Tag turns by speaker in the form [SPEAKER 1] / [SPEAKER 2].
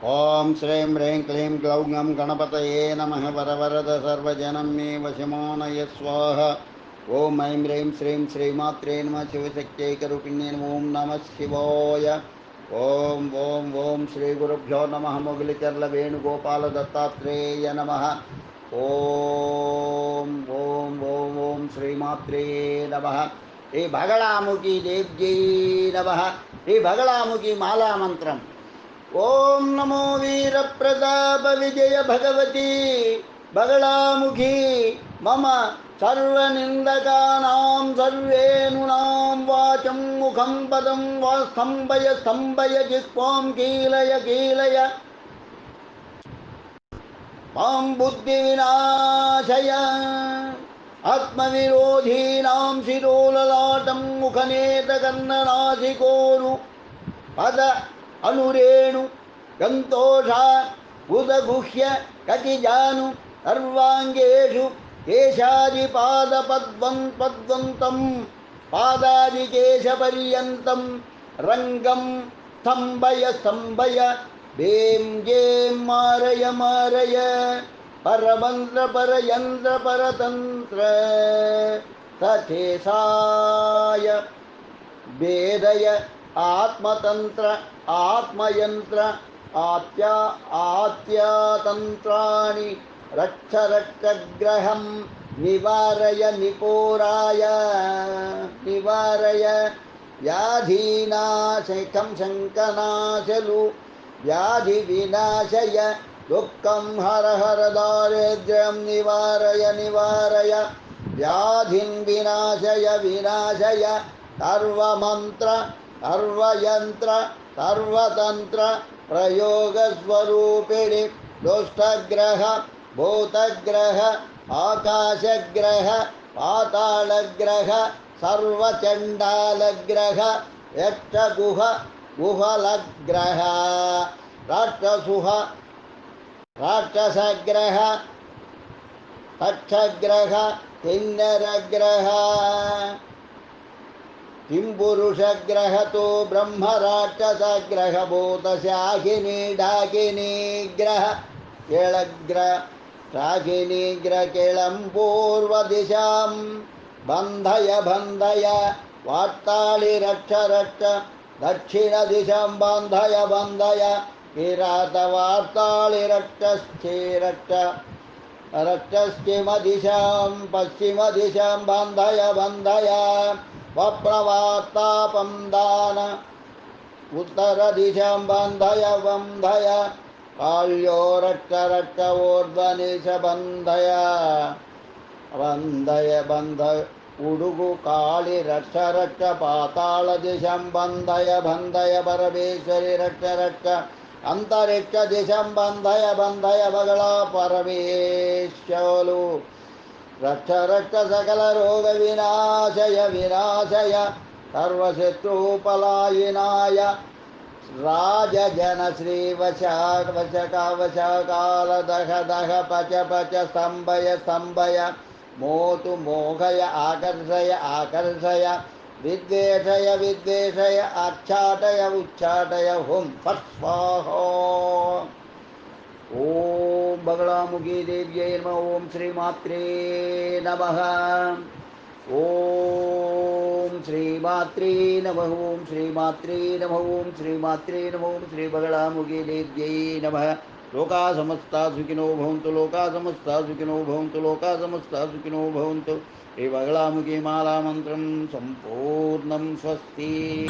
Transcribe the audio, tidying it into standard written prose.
[SPEAKER 1] ओं श्रीं ह्रीं क्लीं ग्लौं गं गणपतये नमः। वरवरद सर्वजनं मे वशमानय स्वाहा। ओं ऐं ह्रीं श्रीं श्रीमात्रे नमः। शिवशक्त्यैकरूपिण्ये ओं नमः शिवाय। ओं ओं ओं श्रीगुरुभ्यो नमः। मुगलिचर्लवेणुगोपालदत्तात्रेय नमः। ओं ओं ओं ओं श्रीमात्रे नमः। श्री बगलामुखी देव्यै नमः। श्री बगलामुखी माला मंत्रम। ओम नमो वीर प्रताप विजय भगवती बगलामुखी मम सर्वनिंदकानां सर्वेनुनां वाचं मुखं पदं वा स्तंभय स्तंभय जिह्वां कीलय कीलय मां बुद्धिविनाशय आत्मविरोधीनां शिरोललाटं मुखनेत्रकर्णनासिकोरु पद अनुरेणु गंतोष उदगुह्य कटिजानु सर्वांगेषु केशादिपादपद्वन्तं पादादिकेशपर्यन्तं रंगं स्तंभय स्तंभय भें जें मारय मारय परमंत्र परयंत्र परतंत्र सचेसाय वेदय आत्मतंत्र आत्मयंत्र आत्यातंत्राणि रक्ष रक्षग्रहं निवारय निपोराय निवारय व्याधीनाशकं शङ्कनाशलु व्याधिविनाशय दुःखं हर हर दारिद्र्यं निवारय निवारय व्याधिं विनाशय विनाशय सर्वमंत्र सर्वयंत्र सर्वतंत्र प्रयोग स्वरूपिणी दुष्टग्रह भूतग्रह आकाशग्रह पातालग्रह सर्वचंडालग्रह यक्षगुह गुहलग्रह राक्षसुह राक्षसग्रह तक्षग्रह किन्नरग्रह किंपुरुषग्रह तो ब्रह्मराक्षसग्रह भूतशाखिनी डाकिनी ग्रह केळग्रह शाखिनी ग्रह केळं पूर्वदिशां बन्धय बन्धय वार्ताळि रक्ष रक्ष दक्षिणदिशां बन्धय बन्धय किरातवार्ताळि रक्षश्चे रक्ष रक्षश्चिमदिशां पश्चिमदिशां बन्धय बन्धय वप्रवार्तापं दान उत्तरदिशां बन्धय बन्धय काल्यो रक्ष रक्ष ऊर्ध्वनिश बन्धय बन्धय बन्धय उडुगु काळि रक्ष रक्ष पातालदिशां बन्धय बन्धय परमेश्वरि रक्ष रक्ष अंतरिक्षदिशां बन्धय बन्धय बगला परमेश्वरु रक्ष रक्ष सकल रोग विनाशय विनाशय सर्वशत्रुपलायिनाय राजजन श्री वशाक वशका वशकाल दह दह पच पच स्तंभय स्तंभय मोतु मोघय आकर्षय आकर्षय विद्वेषय विद्वेषय आच्छाटय उच्चाटय हुं फट् स्वाहा। ओम बगलामुखी देव्यै नमः। ओम श्रीमात्रे नमः। ओम श्रीमात्रे नमः। ओम श्रीमात्रे नमः। ओम श्रीमात्रे नमः। ओम श्री बगलामुखी देव्यै नमः। लोका समस्ता सुखिनो भवन्तु। लोका समस्ता सुखिनो भवन्तु। लोका समस्ता सुखिनो भवन्तु। श्री बगलामुखी माला मंत्रं संपूर्णं। स्वस्ति।